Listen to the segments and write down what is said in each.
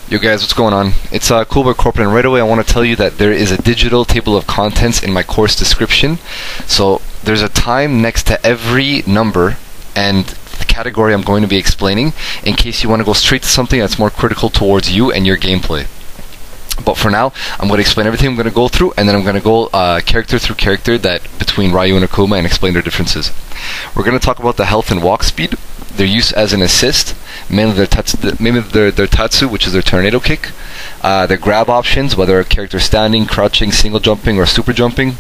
Yo guys, what's going on? It's CoolBoyCorporate, and right away I want to tell you that there is a digital table of contents in my course description. So there's a time next to every number and the category I'm going to be explaining in case you want to go straight to something that's more critical towards you and your gameplay. But for now, I'm going to explain everything I'm going to go through, and then I'm going to go character through character that between Ryu and Akuma and explain their differences. We're going to talk about the health and walk speed, their use as an assist, mainly their Tatsu, which is their tornado kick, their grab options, whether a character is standing, crouching, single jumping, or super jumping,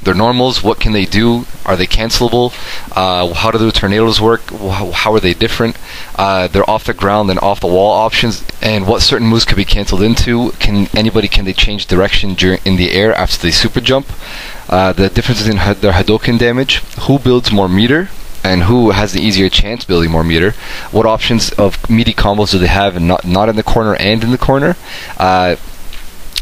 their normals, what can they do, are they cancelable, how do the tornadoes work, how are they different, their off the ground and off the wall options, and what certain moves could be cancelled into, can they change direction in the air after they super jump, the differences in their Hadoken damage, who builds more meter, and who has the easier chance building more meter, what options of meaty combos do they have and not in the corner and in the corner,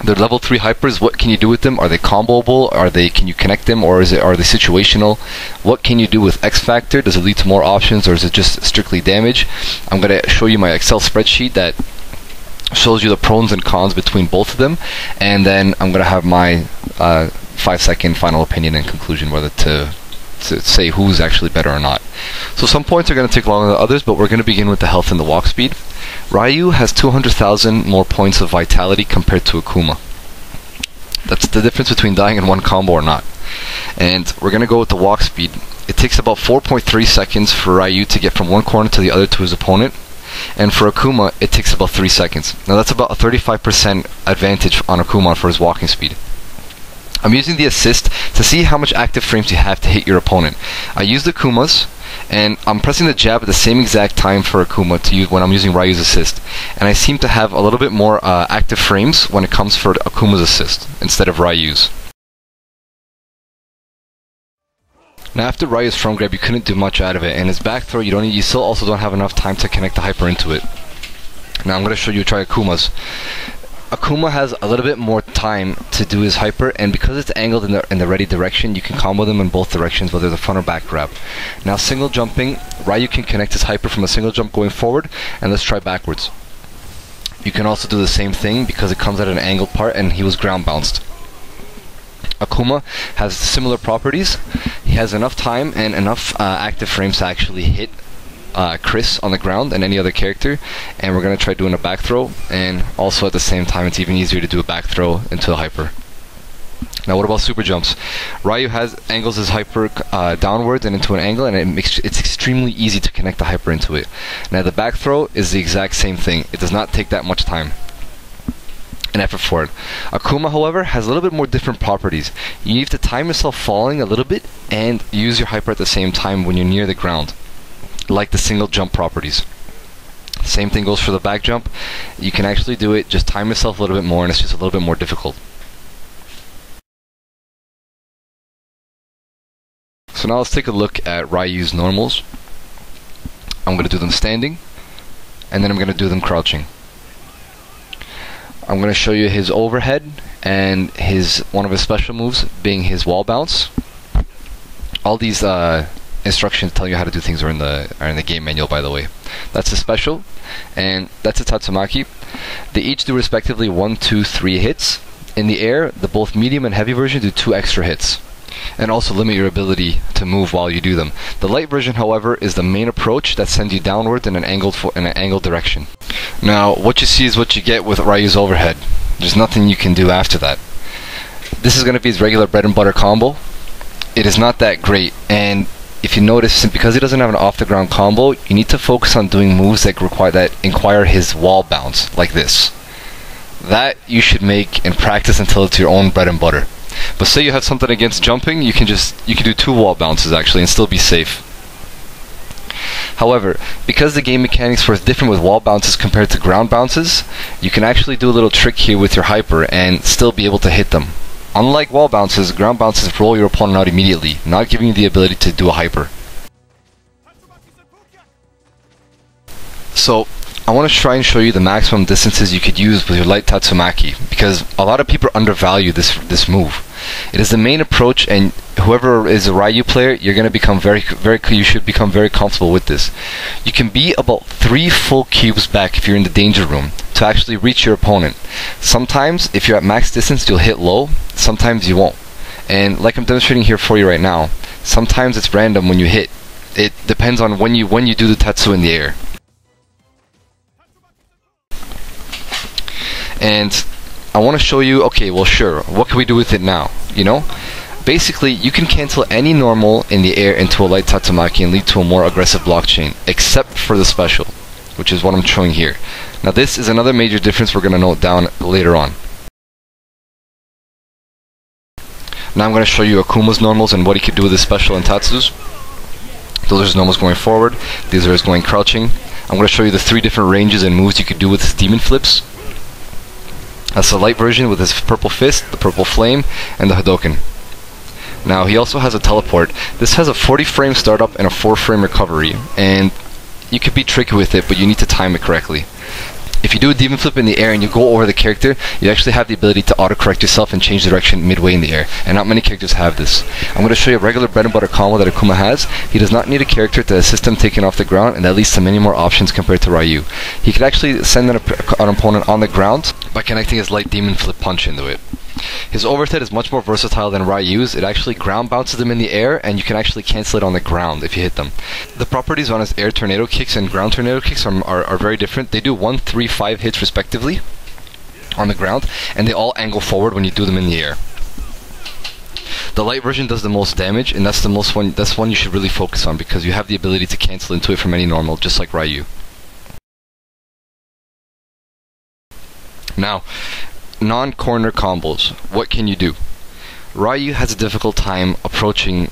their level 3 hypers, what can you do with them? Are they comboable? Can you connect them, or are they situational? What can you do with X Factor? Does it lead to more options, or is it just strictly damage? I'm going to show you my Excel spreadsheet that shows you the pros and cons between both of them, and then I'm going to have my 5-second final opinion and conclusion whether to say who's actually better or not. So some points are going to take longer than others, but we're going to begin with the health and the walk speed. Ryu has 200,000 more points of vitality compared to Akuma. That's the difference between dying in one combo or not. And we're going to go with the walk speed. It takes about 4.3 seconds for Ryu to get from one corner to the other to his opponent, and for Akuma it takes about 3 seconds. Now that's about a 35% advantage on Akuma for his walking speed. I'm using the assist to see how much active frames you have to hit your opponent. I used Akuma's, and I'm pressing the jab at the same exact time for Akuma to use when I'm using Ryu's assist. And I seem to have a little bit more active frames when it comes for Akuma's assist instead of Ryu's. Now after Ryu's front grab, you couldn't do much out of it, and his back throw, you still also don't have enough time to connect the hyper into it. Now I'm going to show you try Akuma's. Akuma has a little bit more time to do his hyper, and because it's angled in the ready direction, you can combo them in both directions, whether the front or back grab. Now single jumping, Ryu can connect his hyper from a single jump going forward, and let's try backwards. You can also do the same thing because it comes at an angled part and he was ground bounced. Akuma has similar properties. He has enough time and enough active frames to actually hit Chris on the ground and any other character, and we're going to try doing a back throw, and also at the same time it's even easier to do a back throw into a hyper. Now what about super jumps? Ryu angles his hyper downwards and into an angle, and it's extremely easy to connect the hyper into it. Now the back throw is the exact same thing. It does not take that much time and effort for it. Akuma, however, has a little bit more different properties. You need to time yourself falling a little bit and use your hyper at the same time when you're near the ground, like the single jump properties. Same thing goes for the back jump. You can actually do it, just time yourself a little bit more, and it's just a little bit more difficult. So now let's take a look at Ryu's normals. I'm going to do them standing, and then I'm going to do them crouching. I'm going to show you his overhead and one of his special moves being his wall bounce. All these instructions telling you how to do things are in the game manual, by the way. That's a special, and that's a Tatsumaki. They each do respectively 1, 2, 3 hits. In the air, the both medium and heavy version do 2 extra hits, and also limit your ability to move while you do them. The light version, however, is the main approach that sends you downwards in an angled direction. Now, what you see is what you get with Ryu's overhead. There's nothing you can do after that. This is going to be his regular bread and butter combo. It is not that great, and if you notice, because he doesn't have an off-the-ground combo, you need to focus on doing moves that inquire his wall bounce, like this. That you should make and practice until it's your own bread and butter. But say you have something against jumping, you can do 2 wall bounces actually and still be safe. However, because the game mechanics work different with wall bounces compared to ground bounces, you can actually do a little trick here with your hyper and still be able to hit them. Unlike wall bounces, ground bounces roll your opponent out immediately, not giving you the ability to do a hyper. So, I want to try and show you the maximum distances you could use with your light Tatsumaki, because a lot of people undervalue this move. It is the main approach, and whoever is a Ryu player, you're going to become you should become very comfortable with this. You can be about 3 full cubes back if you're in the danger room to actually reach your opponent. Sometimes, if you're at max distance, you'll hit low. Sometimes you won't. And like I'm demonstrating here for you right now, sometimes it's random when you hit. It depends on when you do the Tatsu in the air. And I want to show you, okay, well sure, what can we do with it now? You know? Basically, you can cancel any normal in the air into a light Tatsumaki and lead to a more aggressive blockchain, except for the special, which is what I'm showing here. Now this is another major difference we're going to note down later on. Now I'm going to show you Akuma's normals and what he could do with his special and Tatsus. Those are his normals going forward, these are his going crouching. I'm going to show you the 3 different ranges and moves you could do with his demon flips. That's the light version with his purple fist, the purple flame, and the Hadoken. Now he also has a teleport. This has a 40 frame startup and a 4 frame recovery, and you could be tricky with it, but you need to time it correctly. If you do a demon flip in the air and you go over the character, you actually have the ability to autocorrect yourself and change direction midway in the air, and not many characters have this. I'm going to show you a regular bread and butter combo that Akuma has. He does not need a character to assist him taking off the ground, and that leads to many more options compared to Ryu. He could actually send an opponent on the ground by connecting his light demon flip punch into it. His overhead is much more versatile than Ryu's. It actually ground bounces them in the air, and you can actually cancel it on the ground if you hit them. The properties on his air tornado kicks and ground tornado kicks are very different. They do 1, 3, 5 hits respectively on the ground, and they all angle forward when you do them in the air. The light version does the most damage, and that's one you should really focus on, because you have the ability to cancel into it from any normal, just like Ryu. Now, non-corner combos. What can you do? Ryu has a difficult time approaching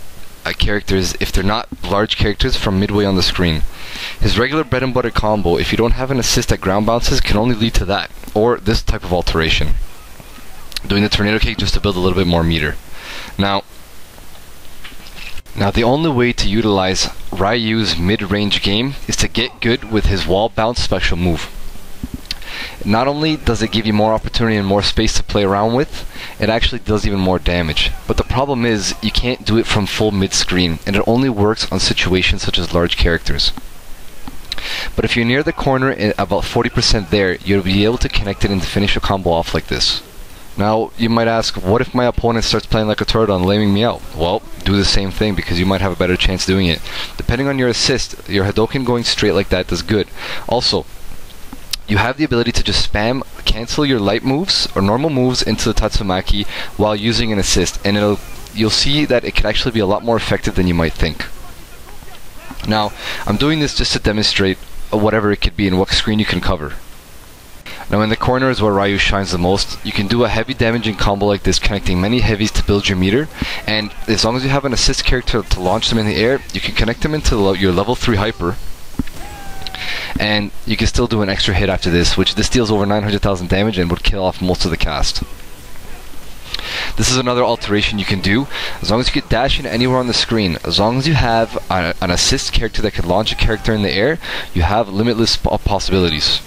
characters if they're not large characters from midway on the screen. His regular bread and butter combo, if you don't have an assist at ground bounces, can only lead to that, or this type of alteration. Doing the tornado kick just to build a little bit more meter. Now the only way to utilize Ryu's mid-range game is to get good with his wall bounce special move. Not only does it give you more opportunity and more space to play around with, it actually does even more damage. But the problem is, you can't do it from full mid-screen, and it only works on situations such as large characters. But if you're near the corner at about 40% there, you'll be able to connect it and to finish a combo off like this. Now, you might ask, what if my opponent starts playing like a turtle and laming me out? Well, do the same thing, because you might have a better chance doing it. Depending on your assist, your Hadoken going straight like that does good. Also, you have the ability to just spam cancel your light moves or normal moves into the Tatsumaki while using an assist, and you'll see that it can actually be a lot more effective than you might think. Now, I'm doing this just to demonstrate whatever it could be and what screen you can cover. Now in the corner is where Ryu shines the most. You can do a heavy damaging combo like this, connecting many heavies to build your meter, and as long as you have an assist character to launch them in the air, you can connect them into your level 3 hyper, and you can still do an extra hit after this, which this deals over 900,000 damage and would kill off most of the cast. This is another alteration you can do. As long as you get dashing anywhere on the screen, as long as you have an assist character that can launch a character in the air, you have limitless possibilities.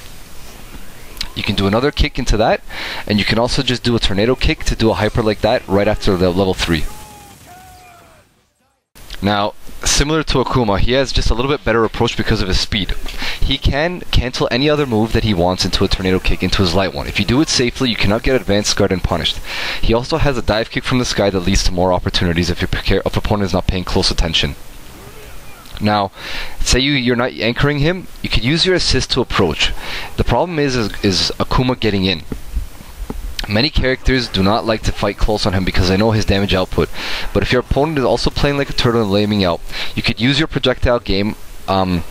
You can do another kick into that, and you can also just do a tornado kick to do a hyper like that right after the level 3. Now, similar to Akuma, he has just a little bit better approach because of his speed. He can cancel any other move that he wants into a tornado kick into his light one. If you do it safely, you cannot get advanced guard and punished. He also has a dive kick from the sky that leads to more opportunities if your opponent is not paying close attention. Now, say you're not anchoring him, you could use your assist to approach. The problem is Akuma getting in. Many characters do not like to fight close on him because they know his damage output. But if your opponent is also playing like a turtle and laming out, you could use your projectile game to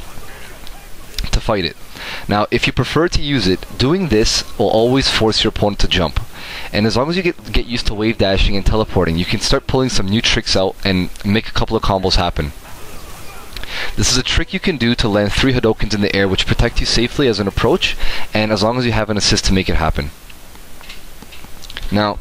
fight it. Now, if you prefer to use it, doing this will always force your opponent to jump. And as long as you get used to wave dashing and teleporting, you can start pulling some new tricks out and make a couple of combos happen. This is a trick you can do to land 3 Hadokens in the air, which protect you safely as an approach, and as long as you have an assist to make it happen. Now,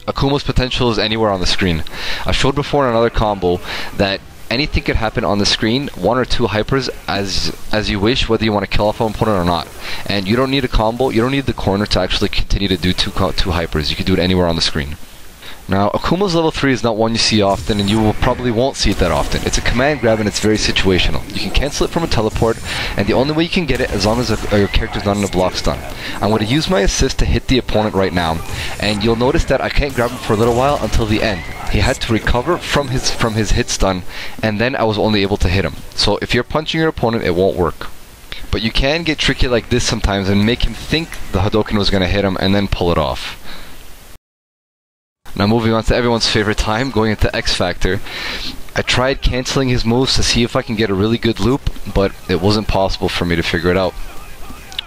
Akuma's potential is anywhere on the screen. I showed before in another combo that anything could happen on the screen, 1 or 2 hypers as you wish, whether you want to kill off an opponent or not. And you don't need a combo, you don't need the corner to actually continue to do two hypers. You can do it anywhere on the screen. Now, Akuma's level 3 is not one you see often, and you will probably won't see it that often. It's a command grab and it's very situational. You can cancel it from a teleport, and the only way you can get it as long as your character's not in a block stun. I'm going to use my assist to hit the opponent right now, and you'll notice that I can't grab him for a little while until the end. He had to recover from his hit stun, and then I was only able to hit him. So if you're punching your opponent, it won't work. But you can get tricky like this sometimes and make him think the Hadouken was going to hit him and then pull it off. Now moving on to everyone's favorite time, going into X Factor. I tried cancelling his moves to see if I can get a really good loop, but it wasn't possible for me to figure it out.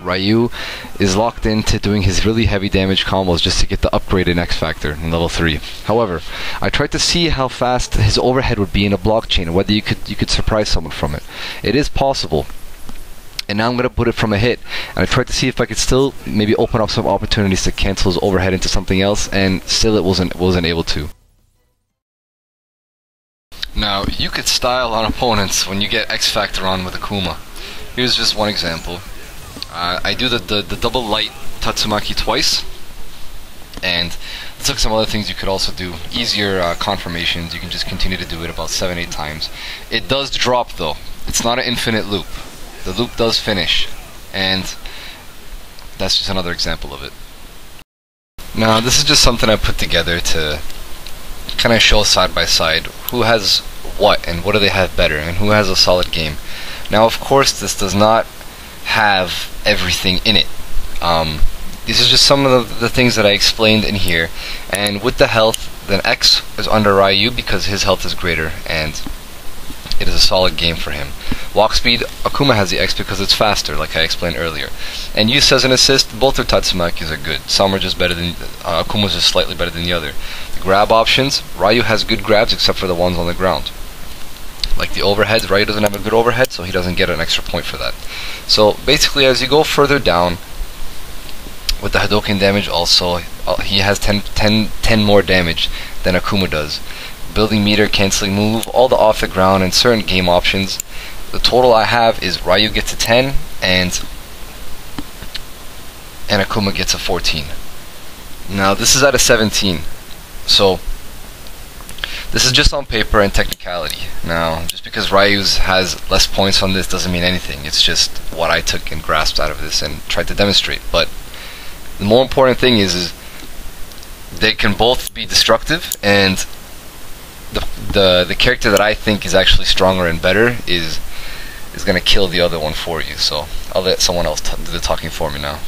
Ryu is locked into doing his really heavy damage combos just to get the upgrade in X Factor in level 3. However, I tried to see how fast his overhead would be in a blockchain and whether you could surprise someone from it. It is possible. And now I'm going to put it from a hit, and I tried to see if I could still maybe open up some opportunities to cancel his overhead into something else, and still it wasn't able to. Now, you could style on opponents when you get X Factor on with Akuma. Here's just one example. I do the double light Tatsumaki twice, and let's look at some other things you could also do. Easier confirmations, you can just continue to do it about 7-8 times. It does drop though, it's not an infinite loop. The loop does finish, and that's just another example of it. Now, this is just something I put together to kind of show side by side who has what and what do they have better and who has a solid game. Now, of course, this does not have everything in it. These are just some of the things that I explained in here, and with the health, then X is under Ryu because his health is greater, and it is a solid game for him. Walk speed, Akuma has the X because it's faster, like I explained earlier. And use as an assist, both their Tatsumakis are good. Some are just better than, Akuma's just slightly better than the other. The grab options, Ryu has good grabs except for the ones on the ground. Like the overheads, Ryu doesn't have a good overhead, so he doesn't get an extra point for that. So basically, as you go further down, with the Hadouken damage also, he has 10 more damage than Akuma does. Building meter, cancelling move, all the off the ground, and certain game options. The total I have is Ryu gets a 10 and Akuma gets a 14. Now this is at a 17, so this is just on paper and technicality. Now, just because Ryu has less points on this doesn't mean anything. It's just what I took and grasped out of this and tried to demonstrate. But the more important thing is they can both be destructive, and the character that I think is actually stronger and better is going to kill the other one for you. So I'll let someone else do the talking for me now.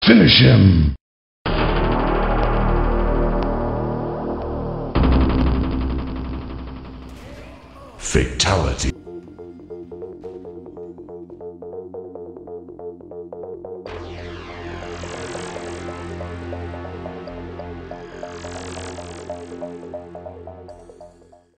Finish him! Fatality.